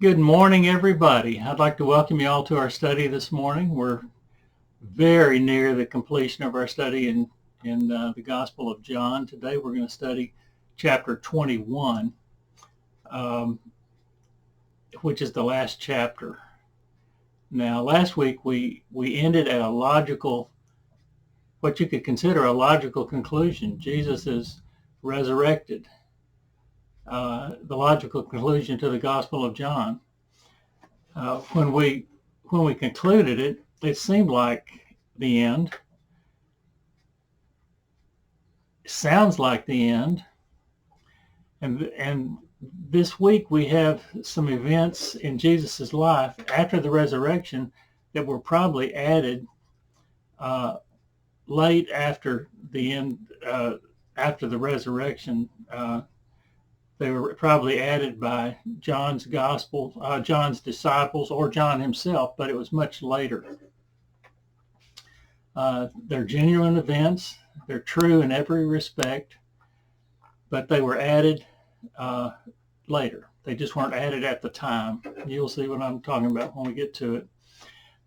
Good morning, everybody. I'd like to welcome you all to our study this morning. We're very near the completion of our study in the Gospel of John. Today we're going to study chapter 21, which is the last chapter. Now, last week we ended at what you could consider a logical conclusion. Jesus is resurrected. The logical conclusion to the Gospel of John. When we concluded it, it seemed like the end. It sounds like the end. And this week we have some events in Jesus's life after the resurrection that were probably added late after the end, after the resurrection. They were probably added by John's gospel, John's disciples, or John himself, but it was much later. They're genuine events. They're true in every respect, but they were added later. They just weren't added at the time. You'll see what I'm talking about when we get to it.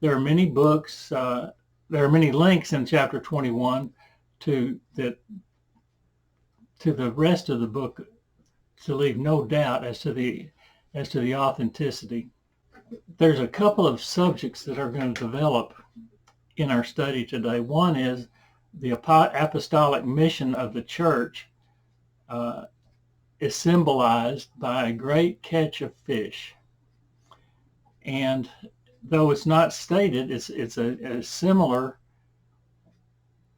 There are many books. There are many links in chapter 21 to the rest of the book, to leave no doubt as to the authenticity. There's a couple of subjects that are going to develop in our study today. One is the apostolic mission of the church is symbolized by a great catch of fish. And though it's not stated, there's a similar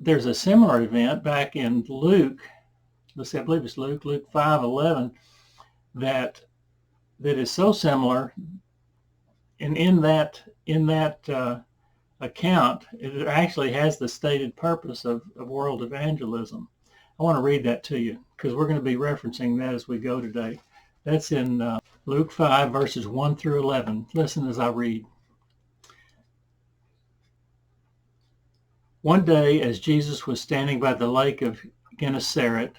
event back in Luke. Let's see, I believe it's Luke 5:11, that is so similar. And in that account, it actually has the stated purpose of world evangelism. I want to read that to you because we're going to be referencing that as we go today. That's in Luke 5, verses 1 through 11. Listen as I read. One day, as Jesus was standing by the lake of Gennesaret.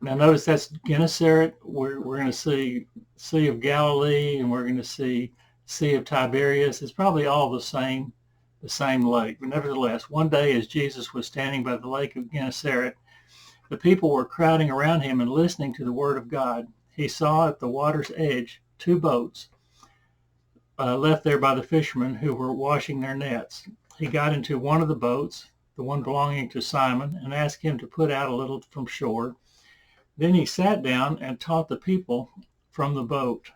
Now notice that's Gennesaret. We're going to see Sea of Galilee, and we're going to see Sea of Tiberias. It's probably all the same lake. But nevertheless, one day as Jesus was standing by the lake of Gennesaret, the people were crowding around him and listening to the word of God. He saw at the water's edge 2 boats left there by the fishermen who were washing their nets. He got into one of the boats, the one belonging to Simon, and asked him to put out a little from shore. Then he sat down and taught the people from the boat.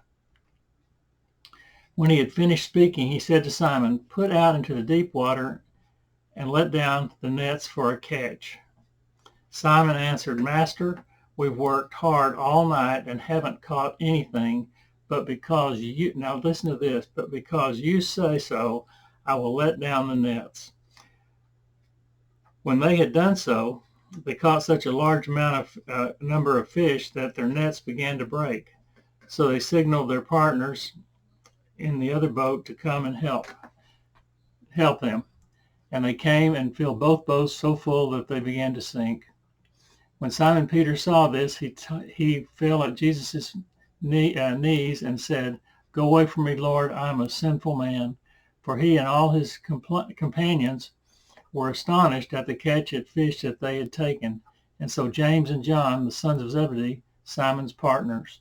When he had finished speaking, he said to Simon, "Put out into the deep water and let down the nets for a catch." Simon answered, "Master, we've worked hard all night and haven't caught anything, but because you," now listen to this, "but because you say so, I will let down the nets." When they had done so, they caught such a large number of fish that their nets began to break. So they signaled their partners in the other boat to come and help them. And they came and filled both boats so full that they began to sink. When Simon Peter saw this, he fell at Jesus' knees and said, "Go away from me, Lord, I am a sinful man." For he and all his companions were astonished at the catch of fish that they had taken. And so James and John, the sons of Zebedee, Simon's partners.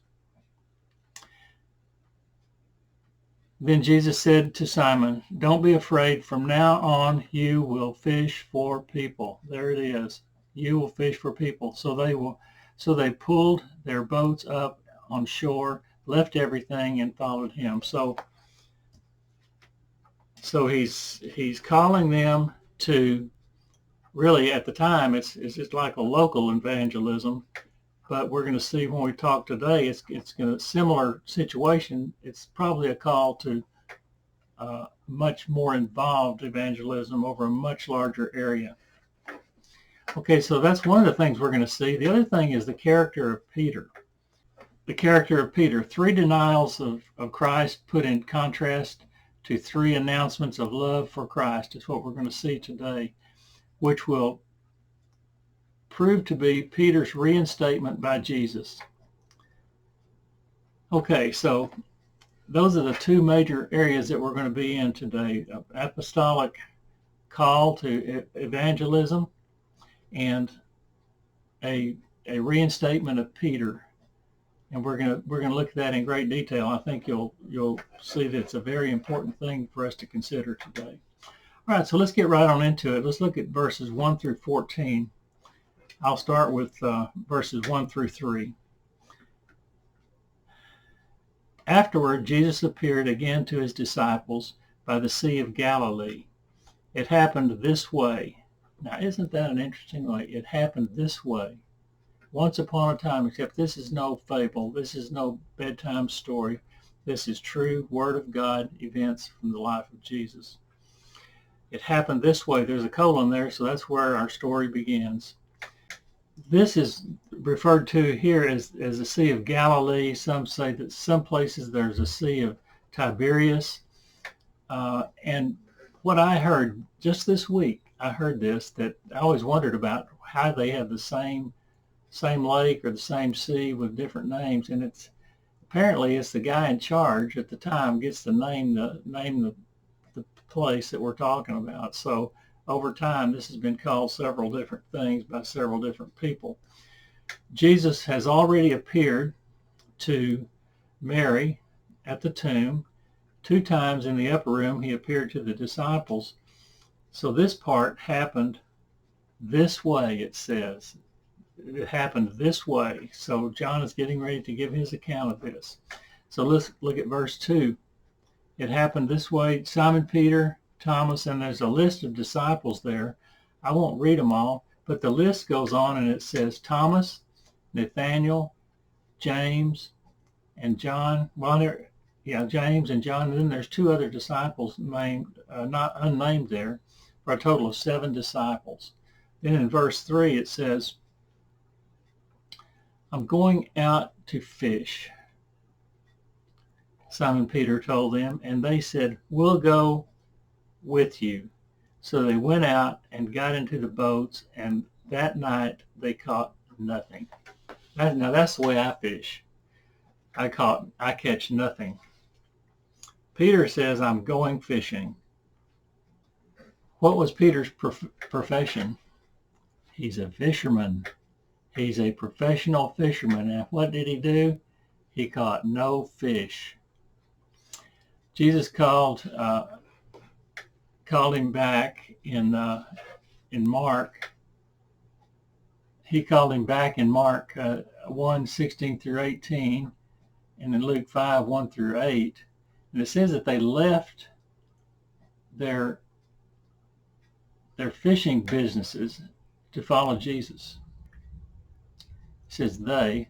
Then Jesus said to Simon, "Don't be afraid. From now on, you will fish for people." There it is. You will fish for people. So they pulled their boats up on shore, left everything, and followed him. So he's calling them to, really at the time it's just like a local evangelism, but we're going to see when we talk today it's going to similar situation. It's probably a call to much more involved evangelism over a much larger area. Okay, so that's one of the things we're going to see. The other thing is the character of Peter. The character of Peter. 3 denials of Christ put in contrast to 3 announcements of love for Christ is what we're going to see today, which will prove to be Peter's reinstatement by Jesus. Okay, so those are the two major areas that we're going to be in today: apostolic call to evangelism and a reinstatement of Peter. And we're going to look at that in great detail. I think you'll see that it's a very important thing for us to consider today. All right, so let's get right on into it. Let's look at verses 1 through 14. I'll start with verses 1 through 3. Afterward, Jesus appeared again to his disciples by the Sea of Galilee. It happened this way. Now, isn't that an interesting way? It happened this way. Once upon a time, except this is no fable. This is no bedtime story. This is true Word of God events from the life of Jesus. It happened this way. There's a colon there, so that's where our story begins. This is referred to here as the Sea of Galilee. Some say that some places there's a Sea of Tiberias. And what I heard just this week, I heard this, that I always wondered about how they have the same lake or the same sea with different names. And apparently it's the guy in charge at the time gets to name the place that we're talking about. So over time, this has been called several different things by several different people. Jesus has already appeared to Mary at the tomb. 2 times in the upper room, he appeared to the disciples. So this part happened this way, it says. It happened this way. So John is getting ready to give his account of this. So let's look at verse 2. It happened this way. Simon Peter, Thomas, and there's a list of disciples there. I won't read them all, but the list goes on and it says Thomas, Nathaniel, James, and John. James and John. And then there's 2 other disciples named, not unnamed there, for a total of 7 disciples. Then in verse 3 it says, I'm going out to fish, Simon Peter told them, and they said, we'll go with you. So they went out and got into the boats, and that night they caught nothing. Now that's the way I fish. I catch nothing. Peter says, I'm going fishing. What was Peter's profession? He's a fisherman. He's a professional fisherman. And what did he do? He caught no fish. Jesus called him back in Mark. He called him back in Mark 1:16 through 18, and in Luke 5:1 through 8. And it says that they left their fishing businesses to follow Jesus. It says they.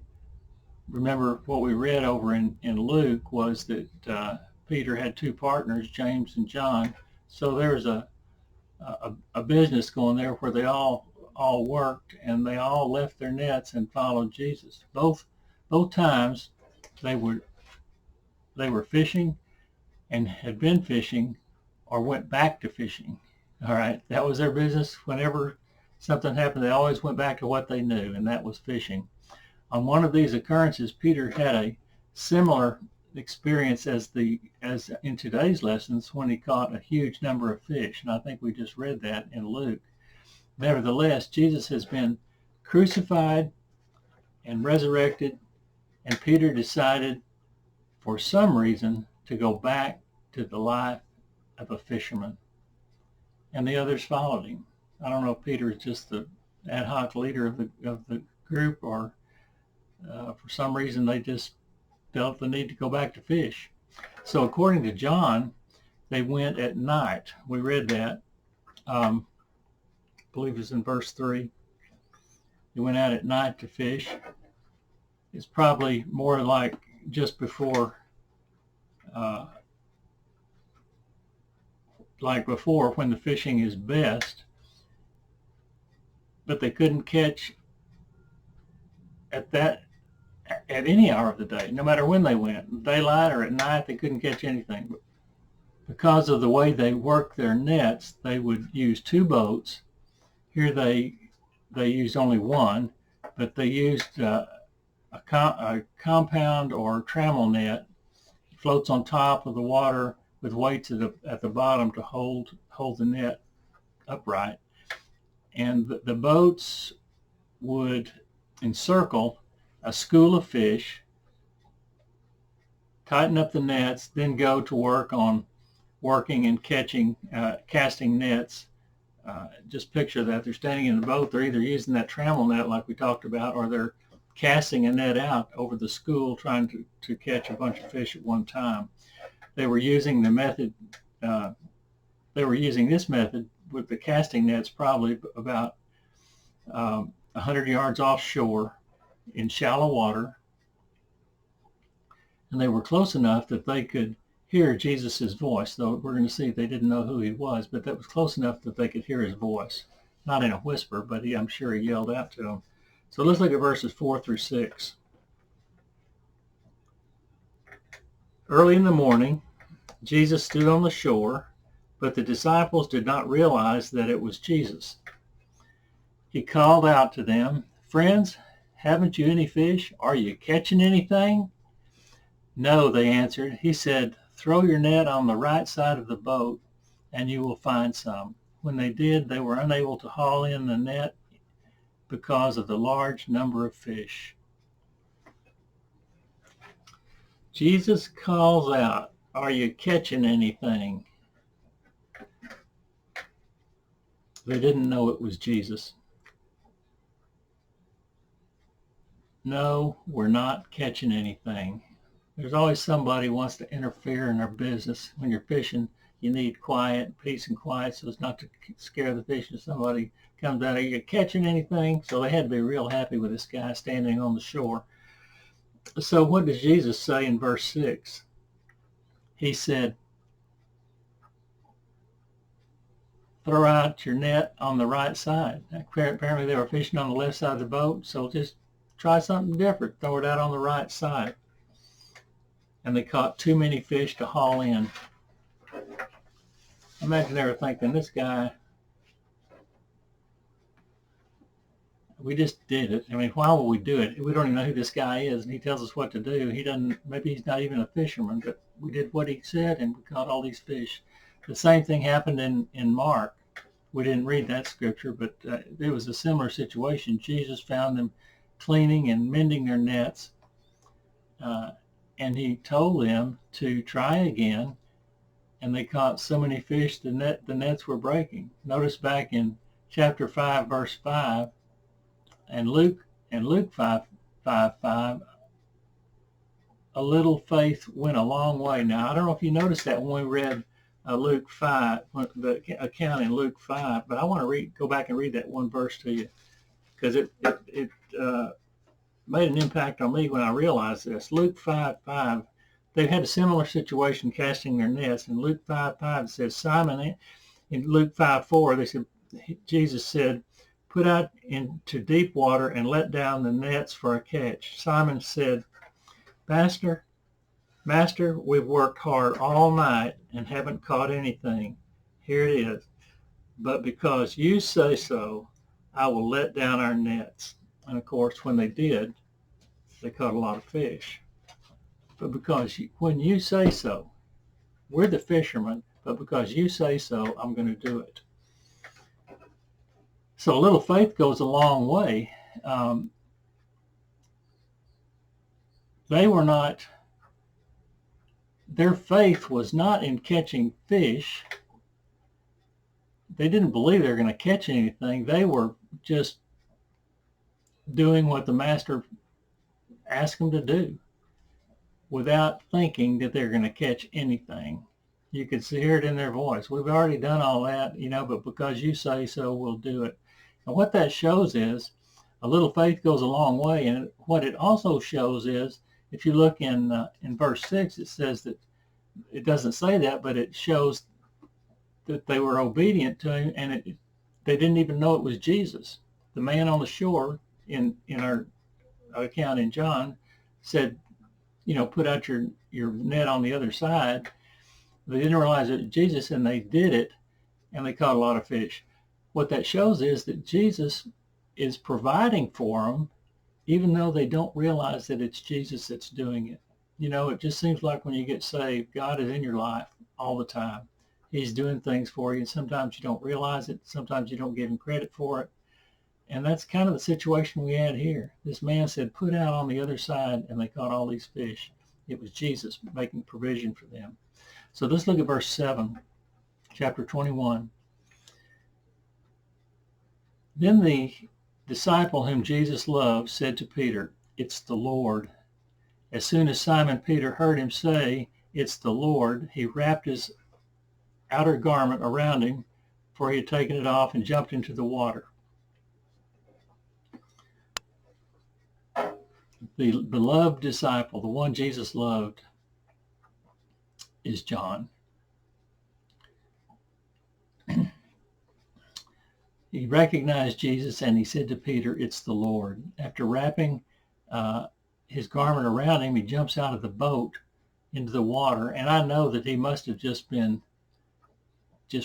Remember what we read over in Luke was that Peter had 2 partners, James and John. So there was a business going there where they all worked, and they all left their nets and followed Jesus. Both times they were fishing and had been fishing or went back to fishing. All right, that was their business. Whenever something happened, they always went back to what they knew, and that was fishing. On one of these occurrences, Peter had a similar experience as in today's lessons when he caught a huge number of fish, and I think we just read that in Luke. Nevertheless, Jesus has been crucified and resurrected, and Peter decided for some reason to go back to the life of a fisherman, and the others followed him. I don't know if Peter is just the ad hoc leader of the group, or for some reason they just felt the need to go back to fish. So according to John, they went at night. We read that. I believe it's in verse 3. They went out at night to fish. It's probably more like just before, when the fishing is best, but they couldn't catch at any hour of the day, no matter when they went, daylight or at night. They couldn't catch anything. But because of the way they worked their nets, they would use 2 boats. Here they used only 1, but they used a compound or trammel net floats on top of the water with weights at the bottom to hold the net upright. And the boats would encircle a school of fish, tighten up the nets, then go to work on working and casting nets. Just picture that. They're standing in the boat. They're either using that trammel net like we talked about, or they're casting a net out over the school trying to catch a bunch of fish at one time. They were using the method. They were using this method with the casting nets probably about 100 yards offshore in shallow water. And they were close enough that they could hear Jesus' voice, though we're going to see they didn't know who he was, but that was close enough that they could hear his voice. Not in a whisper, but I'm sure he yelled out to them. So let's look at verses 4 through 6. Early in the morning, Jesus stood on the shore, but the disciples did not realize that it was Jesus. He called out to them, "Friends, haven't you any fish? Are you catching anything?" "No," they answered. He said, "Throw your net on the right side of the boat, and you will find some." When they did, they were unable to haul in the net because of the large number of fish. Jesus calls out, "Are you catching anything?" They didn't know it was Jesus. No, we're not catching anything. There's always somebody who wants to interfere in our business. When you're fishing, you need quiet, peace and quiet, so as not to scare the fish. If somebody comes out, "Are you catching anything?" So they had to be real happy with this guy standing on the shore. So what does Jesus say in verse 6? He said, "Throw out your net on the right side." Apparently they were fishing on the left side of the boat, so just try something different. Throw it out on the right side. And they caught too many fish to haul in. Imagine they were thinking, this guy, we just did it. I mean, why would we do it? We don't even know who this guy is, and he tells us what to do. He doesn't, maybe he's not even a fisherman, but we did what he said, and we caught all these fish. The same thing happened in Mark. We didn't read that scripture, but it was a similar situation. Jesus found them cleaning and mending their nets, and he told them to try again, and they caught so many fish the nets were breaking. Notice back in chapter 5, verse 5, and Luke 5:5, a little faith went a long way. Now, I don't know if you noticed that when we read Luke 5, the account in Luke 5, but I want to go back and read that one verse to you, because it made an impact on me when I realized this. Luke 5:5, they had a similar situation casting their nets. In Luke 5:5, it says, Simon, in Luke 5:4, Jesus said, "Put out into deep water and let down the nets for a catch." Simon said, Master, we've worked hard all night and haven't caught anything. Here it is. But because you say so, I will let down our nets. And of course, when they did, they caught a lot of fish. But when you say so, we're the fishermen, but because you say so, I'm going to do it. So a little faith goes a long way. Their faith was not in catching fish. They didn't believe they were going to catch anything. They were just doing what the master asked them to do without thinking that they're going to catch anything. You could hear it in their voice. We've already done all that, but because you say so, we'll do it. And what that shows is a little faith goes a long way. And what it also shows is, if you look in verse 6, it says that, it doesn't say that, but it shows that they were obedient to him, and they didn't even know it was Jesus. The man on the shore in our account in John said, put out your net on the other side. They didn't realize it was Jesus, and they did it, and they caught a lot of fish. What that shows is that Jesus is providing for them, even though they don't realize that it's Jesus that's doing it. It just seems like when you get saved, God is in your life all the time. He's doing things for you, and sometimes you don't realize it. Sometimes you don't give him credit for it. And that's kind of the situation we had here. This man said, put out on the other side, and they caught all these fish. It was Jesus making provision for them. So let's look at verse 7, chapter 21. Then the disciple whom Jesus loved said to Peter, it's the Lord. As soon as Simon Peter heard him say, it's the Lord, he wrapped his outer garment around him, for he had taken it off, and jumped into the water. The beloved disciple, the one Jesus loved, is John. He recognized Jesus, and he said to Peter, it's the Lord. After wrapping his garment around him, he jumps out of the boat into the water, and I know that he must have just been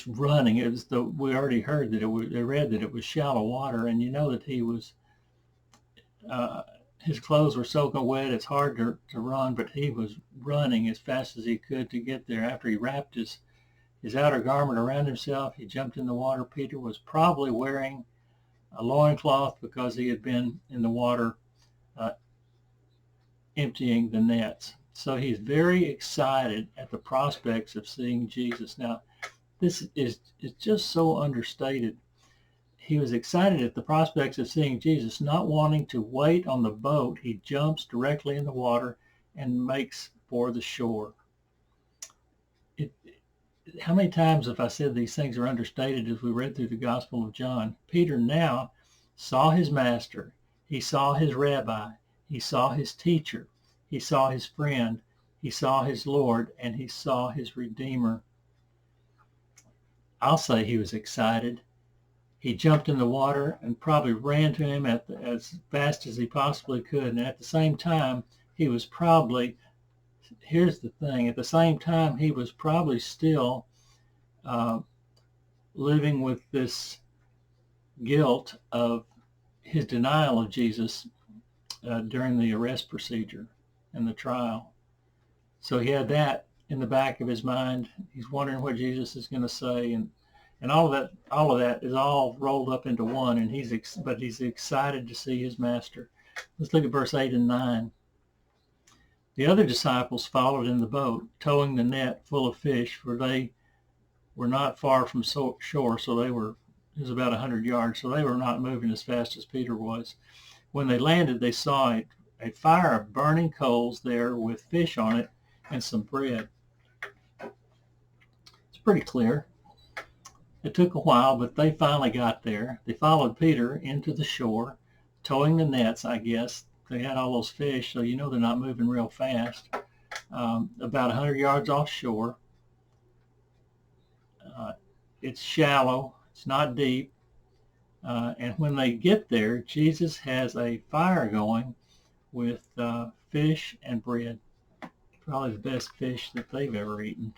running. It was we already heard that they read that it was shallow water, and that he was his clothes were soaking wet. It's hard to run, but he was running as fast as he could to get there. After he wrapped his outer garment around himself, he jumped in the water. Peter was probably wearing a loincloth because he had been in the water emptying the nets. So he's very excited at the prospects of seeing Jesus. Now, this is just so understated. He was excited at the prospects of seeing Jesus, not wanting to wait on the boat. He jumps directly in the water and makes for the shore. How many times have I said these things are understated as we read through the Gospel of John? Peter now saw his master. He saw his rabbi. He saw his teacher. He saw his friend. He saw his Lord, and he saw his Redeemer. I'll say he was excited. He jumped in the water and probably ran to him as fast as he possibly could. And at the same time, he was probably, here's the thing, at the same time, he was probably still living with this guilt of his denial of Jesus during the arrest procedure and the trial. So he had that in the back of his mind. He's wondering what Jesus is going to say, and all of that is all rolled up into one. And he's excited to see his master. Let's look at verse 8 and 9. The other disciples followed in the boat, towing the net full of fish, for they were not far from shore. So it was about 100 yards. So they were not moving as fast as Peter was. When they landed, they saw a fire of burning coals there with fish on it and some bread. It's pretty clear. It took a while, but they finally got there. They followed Peter into the shore, towing the nets, I guess. They had all those fish, so they're not moving real fast. About 100 yards offshore. It's shallow. It's not deep. And when they get there, Jesus has a fire going with fish and bread. Probably the best fish that they've ever eaten.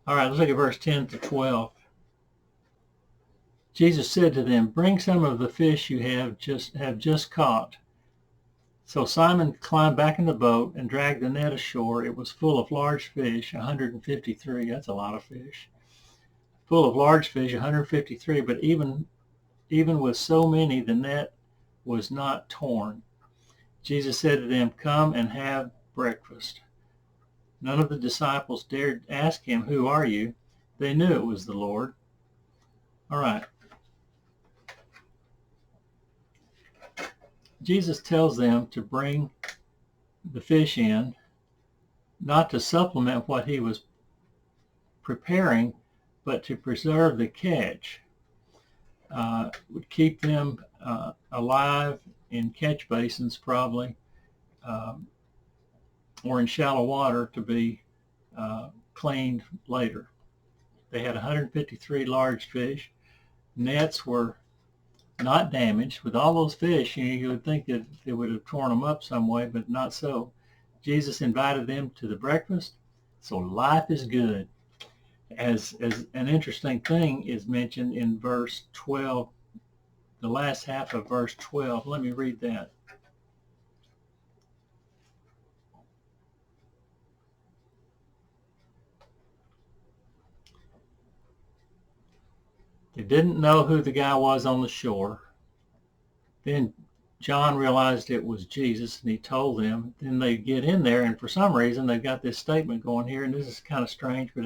All right, let's look at verse 10 to 12. Jesus said to them, bring some of the fish you have just caught. So Simon climbed back in the boat and dragged the net ashore. It was full of large fish, 153. That's a lot of fish. Full of large fish, 153. But even with so many, the net was not torn. Jesus said to them, come and have breakfast. None of the disciples dared ask him, who are you? They knew it was the Lord. All right. Jesus tells them to bring the fish in, not to supplement what he was preparing, but to preserve the catch. Would keep them alive in catch basins probably, or in shallow water to be cleaned later. They had 153 large fish. Nets were not damaged. With all those fish, you would think that they would have torn them up some way, but not so. Jesus invited them to the breakfast, so life is good. As an interesting thing is mentioned in verse 12, the last half of verse 12. Let me read that. They didn't know who the guy was on the shore. Then John realized it was Jesus, and he told them. Then they get in there, and for some reason they've got this statement going here, and this is kind of strange, but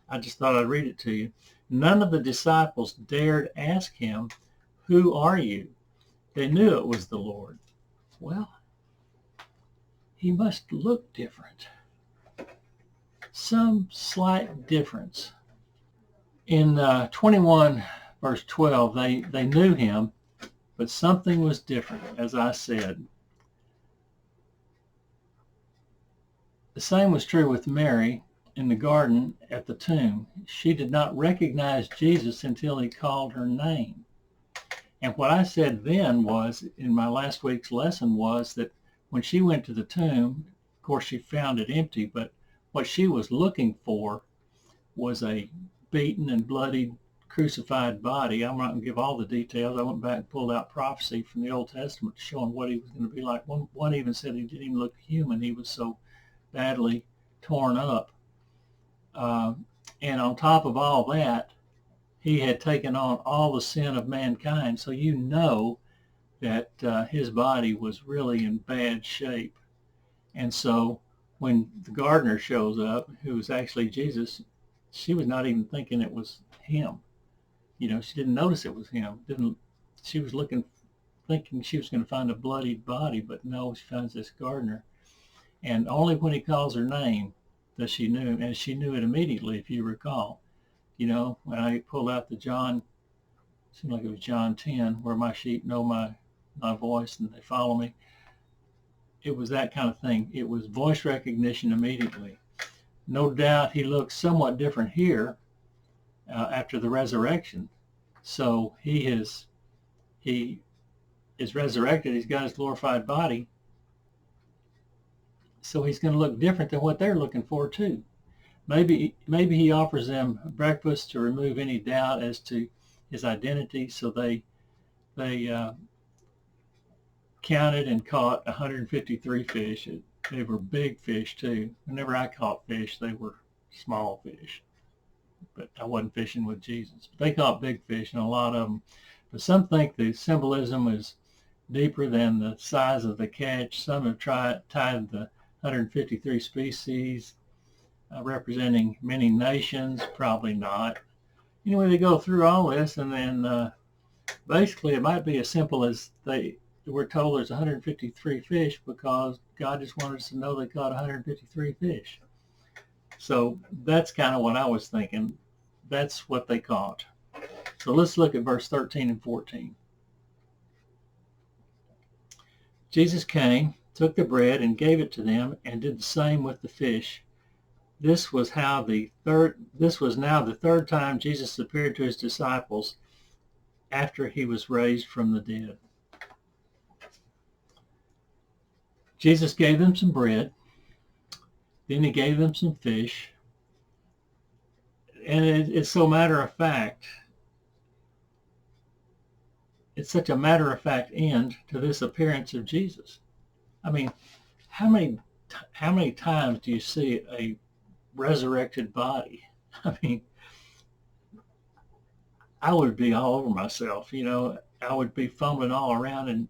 I just thought I'd read it to you. None of the disciples dared ask him, "Who are you?" They knew it was the Lord. Well, he must look different. Some slight difference. In 21 verse 12, they knew him, but something was different, as I said. The same was true with Mary in the garden at the tomb. She did not recognize Jesus until he called her name. And what I said then was, in my last week's lesson, was that when she went to the tomb, of course she found it empty, but what she was looking for was a beaten and bloodied crucified body. I'm not going to give all the details. I went back and pulled out prophecy from the Old Testament showing what he was going to be like. One even said he didn't even look human. He was so badly torn up. And on top of all that, he had taken on all the sin of mankind. So you know that his body was really in bad shape. And so when the gardener shows up, who was actually Jesus, she was not even thinking it was him. You know, she didn't notice it was him. She was thinking she was going to find a bloodied body, but no, she finds this gardener. And only when he calls her name does she knew him, and she knew it immediately, if you recall. You know, when I pulled out the John, it seemed like it was John 10, where my sheep know my voice and they follow me. It was that kind of thing. It was voice recognition immediately. No doubt he looks somewhat different here after the resurrection. So he is resurrected. He's got his glorified body. So he's going to look different than what they're looking for too. Maybe he offers them breakfast to remove any doubt as to his identity. So they counted and caught 153 fish. They were big fish too. Whenever I caught fish, they were small fish. But I wasn't fishing with Jesus. But they caught big fish, and a lot of them. But some think the symbolism is deeper than the size of the catch. Some have tied the 153 species representing many nations. Probably not. Anyway, they go through all this, and then basically it might be as simple as we're told there's 153 fish because God just wanted us to know they caught 153 fish. So that's kind of what I was thinking. That's what they caught. So let's look at verse 13 and 14. Jesus came, took the bread and gave it to them, and did the same with the fish. This was now the third time Jesus appeared to his disciples after he was raised from the dead. Jesus gave them some bread. Then he gave them some fish. And it's so matter of fact. It's such a matter of fact end to this appearance of Jesus. I mean, how many times do you see a resurrected body? I mean, I would be all over myself, you know. I would be fumbling all around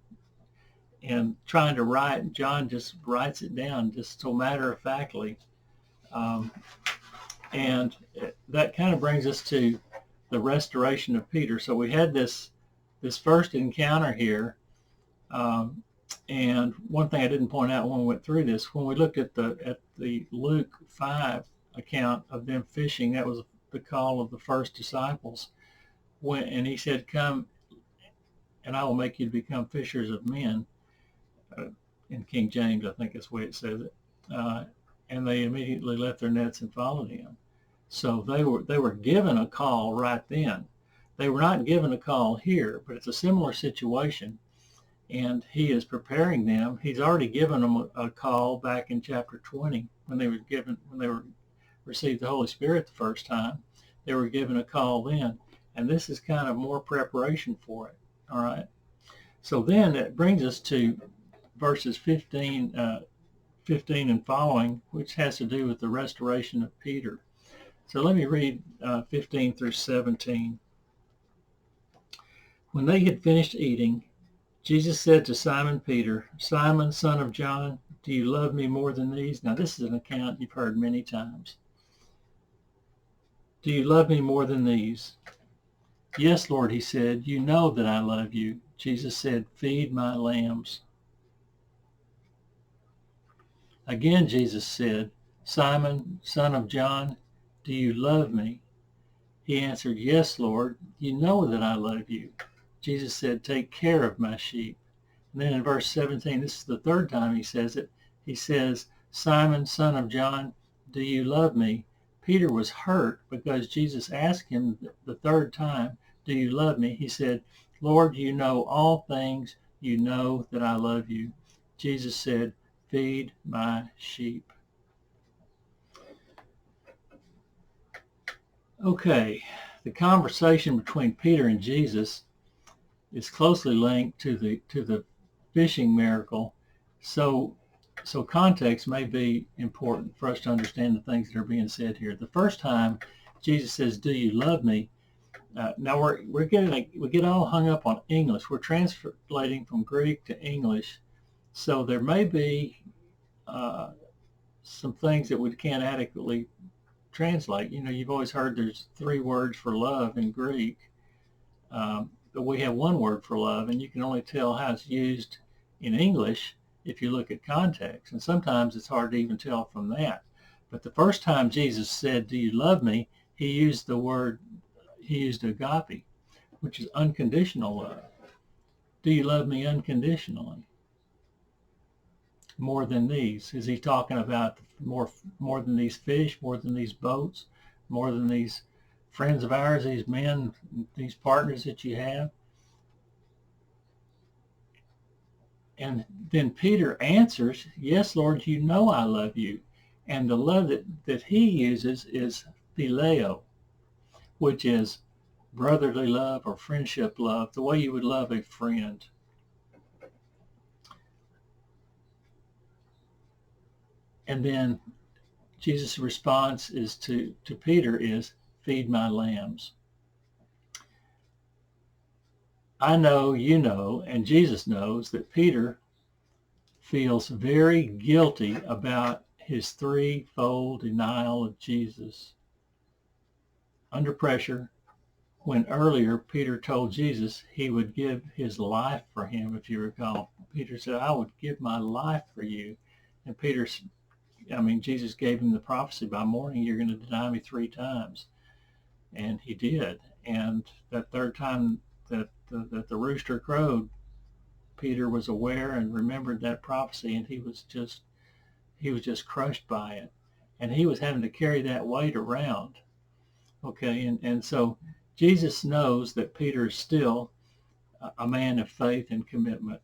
and trying to write. John just writes it down just so matter-of-factly. And that kind of brings us to the restoration of Peter. So we had this first encounter here. And one thing I didn't point out when we went through this, when we looked at the Luke 5 account of them fishing, that was the call of the first disciples. And he said, "Come, and I will make you to become fishers of men." In King James, I think that's the way it says it. And they immediately left their nets and followed him. So they were given a call right then. They were not given a call here, but it's a similar situation. And he is preparing them. He's already given them a call back in chapter 20 when they received the Holy Spirit the first time. They were given a call then, and this is kind of more preparation for it. All right. So then it brings us to verses 15 and following, which has to do with the restoration of Peter. So let me read 15 through 17. When they had finished eating, Jesus said to Simon Peter, Simon, son of John, do you love me more than these? Now, this is an account you've heard many times. Do you love me more than these? Yes, Lord, he said, you know that I love you. Jesus said, feed my lambs. Again, Jesus said, Simon, son of John, do you love me? He answered, yes, Lord, you know that I love you. Jesus said, take care of my sheep. And then in verse 17, this is the third time he says it. He says, Simon, son of John, do you love me? Peter was hurt because Jesus asked him the third time, do you love me? He said, Lord, you know all things. You know that I love you. Jesus said, feed my sheep. Okay, the conversation between Peter and Jesus is closely linked to the fishing miracle. So context may be important for us to understand the things that are being said here. The first time Jesus says, do you love me? Now we get all hung up on English. We're translating from Greek to English. So there may be some things that we can't adequately translate. You know, you've always heard there's 3 words for love in Greek. But we have 1 word for love, and you can only tell how it's used in English if you look at context. And sometimes it's hard to even tell from that. But the first time Jesus said, do you love me? He used agape, which is unconditional love. Do you love me unconditionally? More than these? Is he talking about more than these fish, more than these boats, more than these friends of ours, these men, these partners that you have? And then Peter answers, yes, Lord, you know I love you. And the love that he uses is phileo, which is brotherly love or friendship love, the way you would love a friend. And then Jesus' response is to Peter is, feed my lambs. I know, you know, and Jesus knows that Peter feels very guilty about his 3-fold denial of Jesus. Under pressure, when earlier Peter told Jesus he would give his life for him, if you recall. Peter said, I would give my life for you. And Jesus gave him the prophecy, by morning you're going to deny me 3 times. And he did. And that third time that the rooster crowed, Peter was aware and remembered that prophecy, and he was just crushed by it. And he was having to carry that weight around. Okay, and so Jesus knows that Peter is still a man of faith and commitment.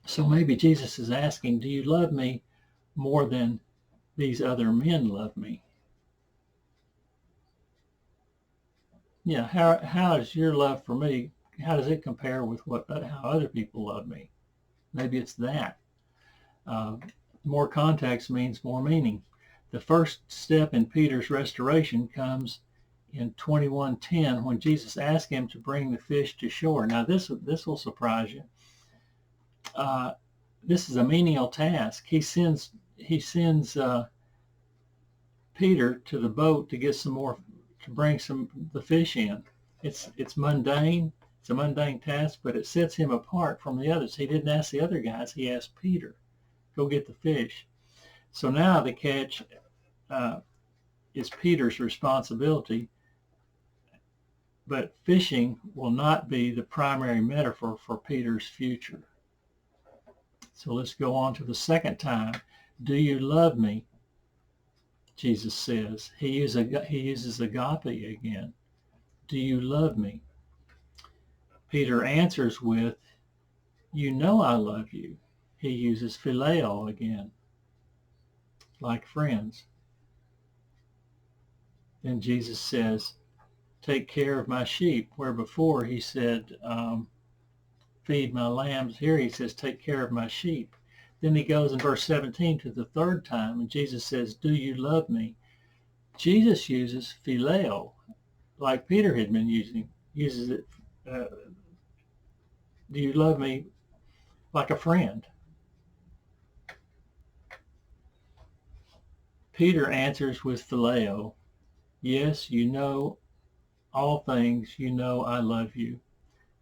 So maybe Jesus is asking, do you love me more than these other men love me? Yeah, how is your love for me, how does it compare with how other people love me? Maybe it's that. More context means more meaning. The first step in Peter's restoration comes in 21:10 when Jesus asked him to bring the fish to shore. Now this will surprise you. This is a menial task. He sends Peter to the boat to get some more, to bring the fish in. It's mundane. It's a mundane task, but it sets him apart from the others. He didn't ask the other guys. He asked Peter, go get the fish. So now the catch is Peter's responsibility, but fishing will not be the primary metaphor for Peter's future. So let's go on to the second time. Do you love me? Jesus says. He uses agape again. Do you love me? Peter answers with, you know I love you. He uses phileo again, like friends. Then Jesus says, take care of my sheep, where before he said, feed my lambs. Here he says, take care of my sheep. Then he goes in verse 17 to the third time, and Jesus says, do you love me? Jesus uses phileo, like Peter had been using, uses it do you love me like a friend? Peter answers with phileo. Yes, you know all things. You know I love you.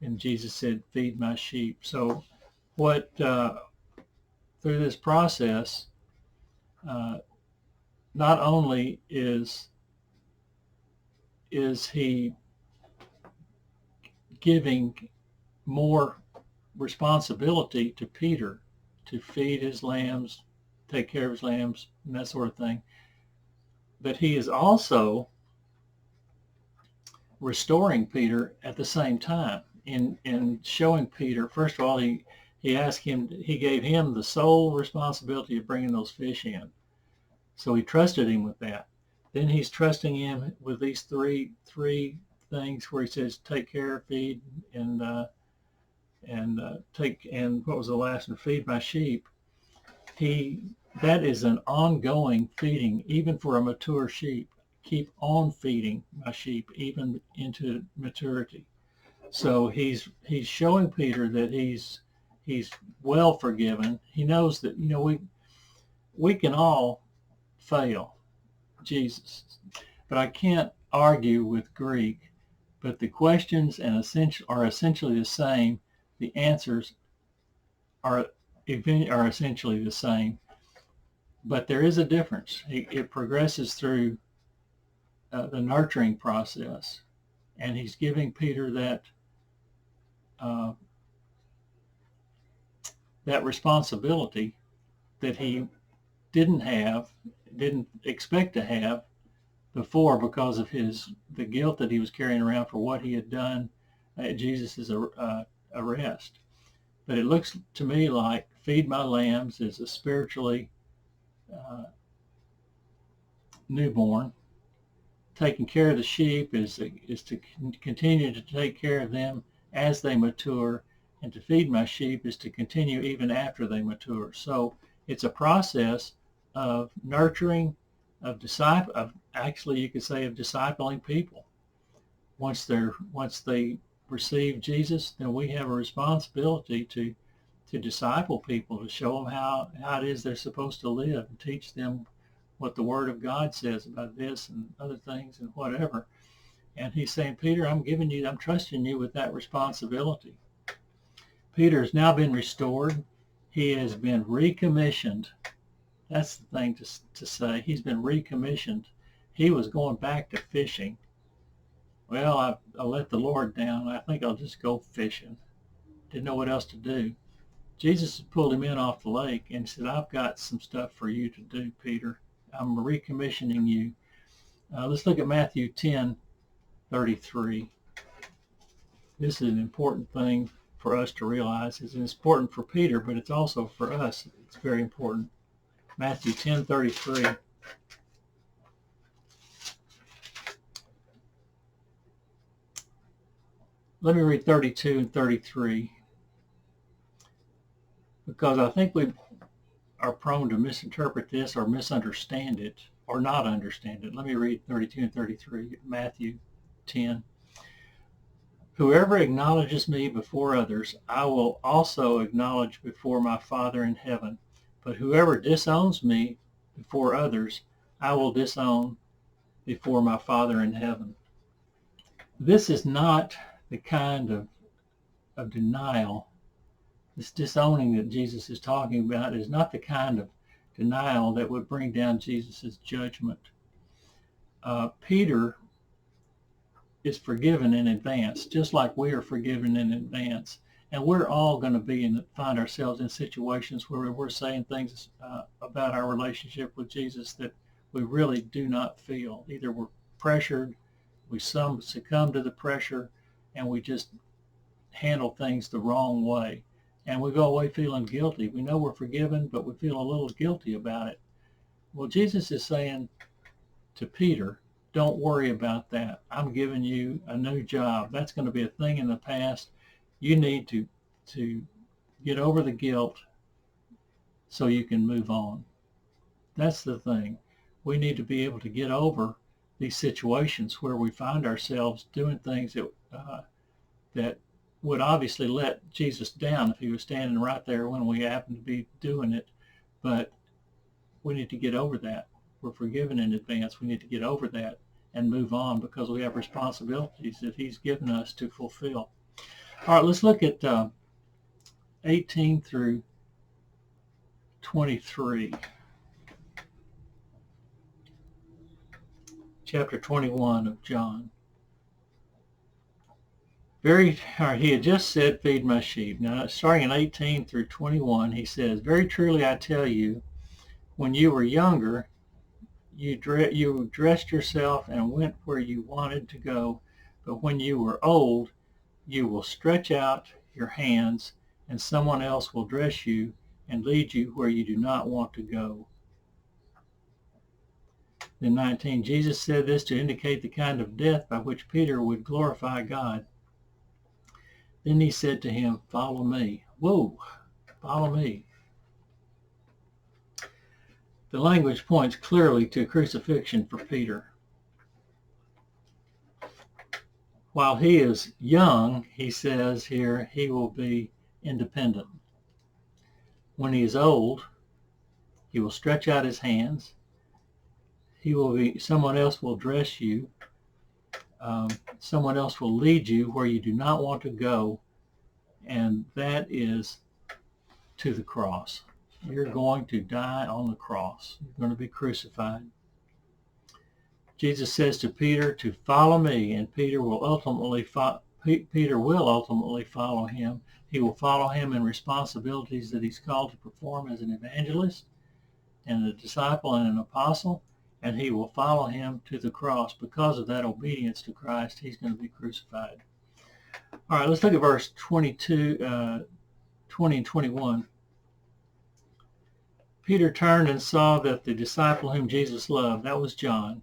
And Jesus said, feed my sheep. So what through this process, uh, not only is he giving more responsibility to Peter to feed his lambs, take care of his lambs, and that sort of thing, but he is also restoring Peter at the same time in showing Peter. First of all, he gave him the sole responsibility of bringing those fish in. So he trusted him with that. Then he's trusting him with these three things where he says, take care, feed, and what was the last one? Feed my sheep. That is an ongoing feeding, even for a mature sheep. Keep on feeding my sheep, even into maturity. So he's showing Peter that he's well forgiven. He knows that we can all fail Jesus, but I can't argue with Greek. But the questions are essentially the same. The answers are essentially the same, but there is a difference. It progresses through the nurturing process, and he's giving Peter uh, that responsibility that he didn't expect to have before because of the guilt that he was carrying around for what he had done at Jesus' arrest. But it looks to me like feed my lambs is a spiritually newborn. Taking care of the sheep is to continue to take care of them as they mature, and to feed my sheep is to continue even after they mature. So it's a process of nurturing, actually you could say of discipling people. Once they receive Jesus, then we have a responsibility to disciple people, to show them how it is they're supposed to live, and teach them what the Word of God says about this and other things and whatever. And he's saying, Peter, I'm trusting you with that responsibility. Peter has now been restored. He has been recommissioned. That's the thing to say. He's been recommissioned. He was going back to fishing. Well, I let the Lord down. I think I'll just go fishing. Didn't know what else to do. Jesus pulled him in off the lake and said, I've got some stuff for you to do, Peter. I'm recommissioning you. Let's look at Matthew 10:33. This is an important thing for us to realize. It's important for Peter, but it's also for us. It's very important. Matthew 10:33. Let me read 32 and 33, because I think we are prone to misinterpret this or misunderstand it or not understand it. Let me read 32 and 33, Matthew 10. Whoever acknowledges me before others, I will also acknowledge before my Father in heaven. But whoever disowns me before others, I will disown before my Father in heaven. This is not the kind of denial. This disowning that Jesus is talking about is not the kind of denial that would bring down Jesus' judgment. Peter is forgiven in advance, just like we are forgiven in advance. And we're all going to find ourselves in situations where we're saying things about our relationship with Jesus that we really do not feel. Either we're pressured, we succumb to the pressure, and we just handle things the wrong way. And we go away feeling guilty. We know we're forgiven, but we feel a little guilty about it. Well, Jesus is saying to Peter, don't worry about that. I'm giving you a new job. That's going to be a thing in the past. You need to get over the guilt so you can move on. That's the thing. We need to be able to get over these situations where we find ourselves doing things that that would obviously let Jesus down if he was standing right there when we happen to be doing it. But we need to get over that. We're forgiven in advance. We need to get over that and move on because we have responsibilities that he's given us to fulfill. All right, let's look at 18 through 23. Chapter 21 of John. He had just said, feed my sheep. Now, starting in 18 through 21, he says, very truly I tell you, when you were younger, you dressed yourself and went where you wanted to go. But when you were old, you will stretch out your hands, and someone else will dress you and lead you where you do not want to go. Then 19, Jesus said this to indicate the kind of death by which Peter would glorify God. Then he said to him, follow me. Whoa, follow me. The language points clearly to crucifixion for Peter. While he is young, he says here, he will be independent. When he is old, he will stretch out his hands. Someone else will dress you. Someone else will lead you where you do not want to go, and that is to the cross. You're going to die on the cross. You're going to be crucified. Jesus says to Peter to follow me, and Peter will ultimately follow him. He will follow him in responsibilities that he's called to perform as an evangelist and a disciple and an apostle, and he will follow him to the cross. Because of that obedience to Christ, he's going to be crucified. All right, let's look at verse 20 and 21. Peter turned and saw that the disciple whom Jesus loved, that was John.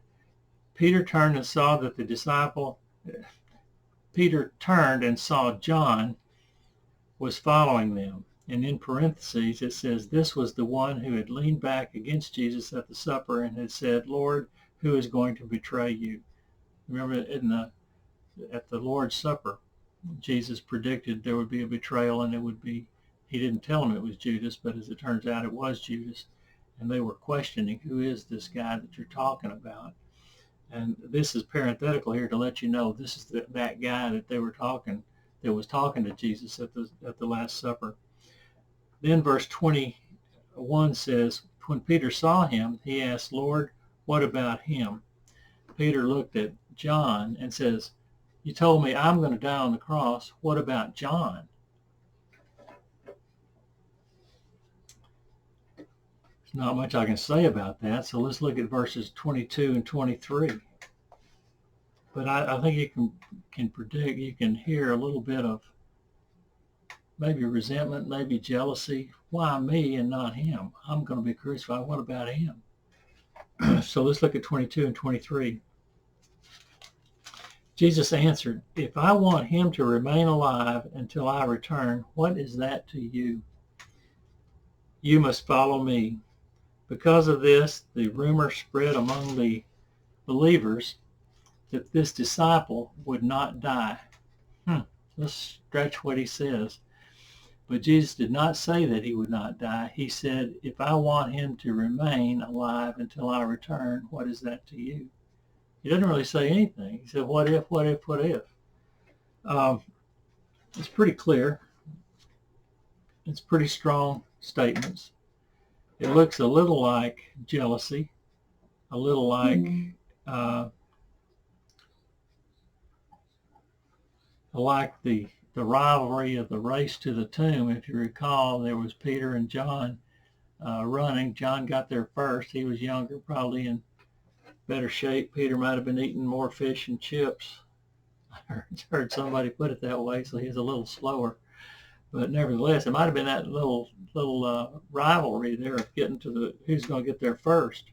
Peter turned and saw John was following them. And in parentheses, it says, this was the one who had leaned back against Jesus at the supper and had said, Lord, who is going to betray you? Remember at the Lord's Supper, Jesus predicted there would be a betrayal, and he didn't tell them it was Judas, but as it turns out, it was Judas. And they were questioning, who is this guy that you're talking about? And this is parenthetical here to let you know this is that guy that was talking to Jesus at the Last Supper. Then verse 21 says, when Peter saw him, he asked, Lord, what about him? Peter looked at John and says, you told me I'm going to die on the cross. What about John? There's not much I can say about that, so let's look at verses 22 and 23. But I think you can predict, you can hear a little bit of maybe resentment, maybe jealousy. Why me and not him? I'm going to be crucified. What about him? So let's look at 22 and 23. Jesus answered, if I want him to remain alive until I return, what is that to you? You must follow me. Because of this, the rumor spread among the believers that this disciple would not die. Let's stretch what he says. But Jesus did not say that he would not die. He said, if I want him to remain alive until I return, what is that to you? He doesn't really say anything. He said, what if, what if, what if? It's pretty clear. It's pretty strong statements. It looks a little like jealousy, a little like the rivalry of the race to the tomb. If you recall, there was Peter and John running. John got there first. He was younger, probably in better shape. Peter might have been eating more fish and chips. I heard somebody put it that way, so he's a little slower. But nevertheless, it might have been that little rivalry there of getting to who's going to get there first.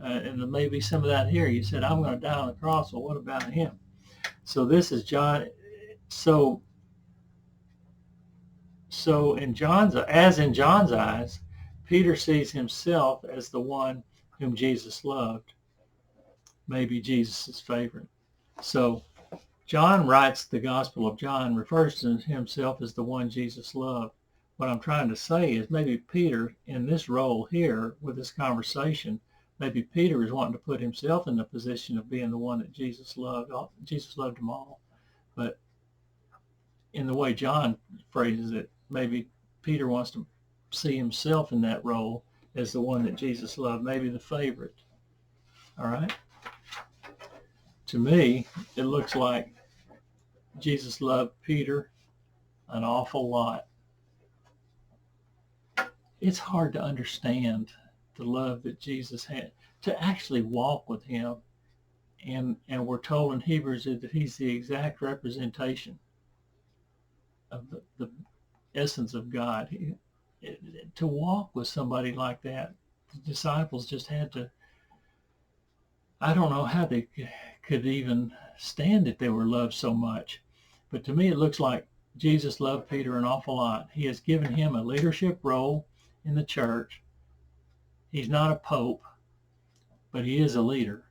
And there may be some of that here. You said, I'm going to die on the cross. Well, what about him? So this is John. So in John's eyes, Peter sees himself as the one whom Jesus loved, maybe Jesus' favorite. So John writes the Gospel of John, refers to himself as the one Jesus loved. What I'm trying to say is maybe Peter, in this role here with this conversation, maybe Peter is wanting to put himself in the position of being the one that Jesus loved. Jesus loved them all. But in the way John phrases it, maybe Peter wants to see himself in that role as the one that Jesus loved, maybe the favorite. All right? To me, it looks like Jesus loved Peter an awful lot. It's hard to understand the love that Jesus had, to actually walk with him. And we're told in Hebrews that he's the exact representation of the essence of God. To walk with somebody like that, the disciples just had to, I don't know how they could even stand it. They were loved so much. But to me, it looks like Jesus loved Peter an awful lot. He has given him a leadership role in the church. He's not a pope, but he is a leader.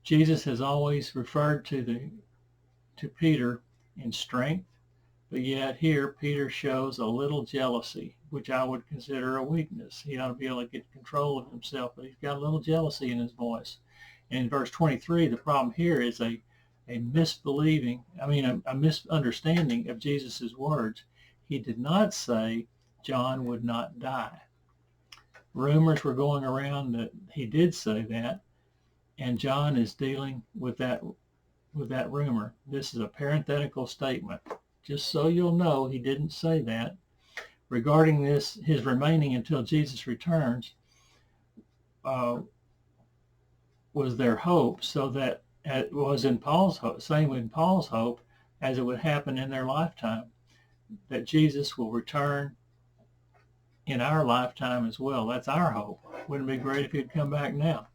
Jesus has always referred to Peter in strength, but yet here Peter shows a little jealousy, which I would consider a weakness. He ought to be able to get control of himself, but he's got a little jealousy in his voice. And in verse 23, the problem here is a misunderstanding of Jesus' words. He did not say John would not die. Rumors were going around that he did say that, and John is dealing with that rumor. This is a parenthetical statement. Just so you'll know, he didn't say that. Regarding this, his remaining until Jesus returns was their hope, so that it was in Paul's hope, same in Paul's hope, as it would happen in their lifetime, that Jesus will return in our lifetime as well. That's our hope. Wouldn't it be great if he'd come back now?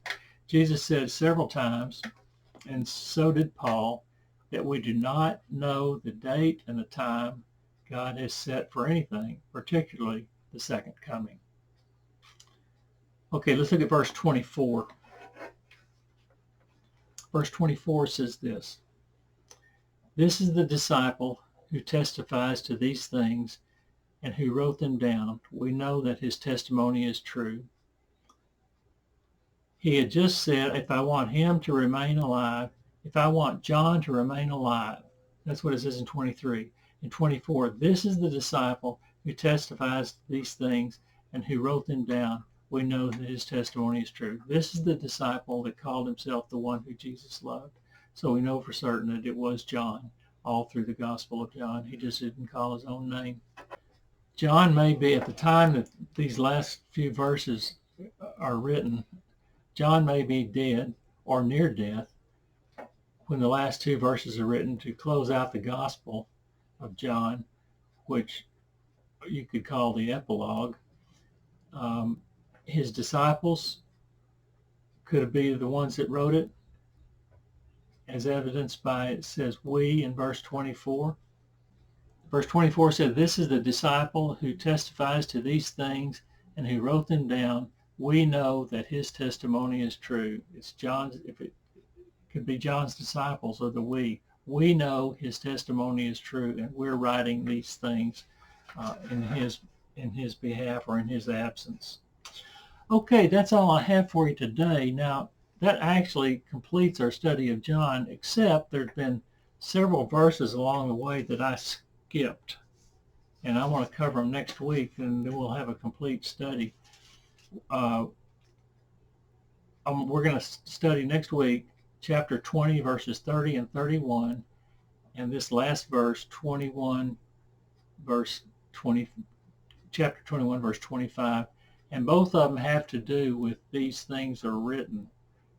Jesus said several times, and so did Paul, that we do not know the date and the time God has set for anything, particularly the second coming. Okay, let's look at verse 24. Verse 24 says this: "This is the disciple who testifies to these things and who wrote them down. We know that his testimony is true." He had just said, if I want him to remain alive, if I want John to remain alive, that's what it says in 23. In 24, this is the disciple who testifies to these things and who wrote them down. We know that his testimony is true. This is the disciple that called himself the one who Jesus loved. So we know for certain that it was John all through the Gospel of John. He just didn't call his own name. John may be, at the time that these last few verses are written, John may be dead or near death when the last two verses are written to close out the Gospel of John, which you could call the epilogue. His disciples could be the ones that wrote it, as evidenced by, it says we in verse 24. Verse 24 said, this is the disciple who testifies to these things and who wrote them down. We know that his testimony is true. It's John's, if it could be John's disciples or the we. We know his testimony is true, and we're writing these things in his behalf or in his absence. Okay, that's all I have for you today. Now, that actually completes our study of John, except there's been several verses along the way that I skipped, and I want to cover them next week, and then we'll have a complete study. We're going to study next week chapter 20, verses 30 and 31, and this last verse, 21, verse 20, chapter 21, verse 25. And both of them have to do with these things are written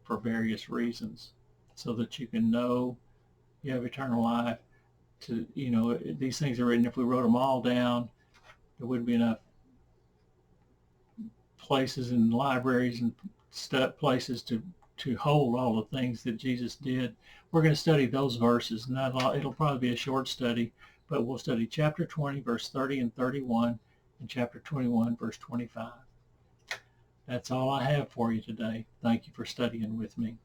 for various reasons, so that you can know you have eternal life. To, you know, these things are written. If we wrote them all down, there wouldn't be enough places in libraries and places to hold all the things that Jesus did. We're going to study those verses. Not all, it'll probably be a short study, but we'll study chapter 20, verse 30 and 31, and chapter 21, verse 25. That's all I have for you today. Thank you for studying with me.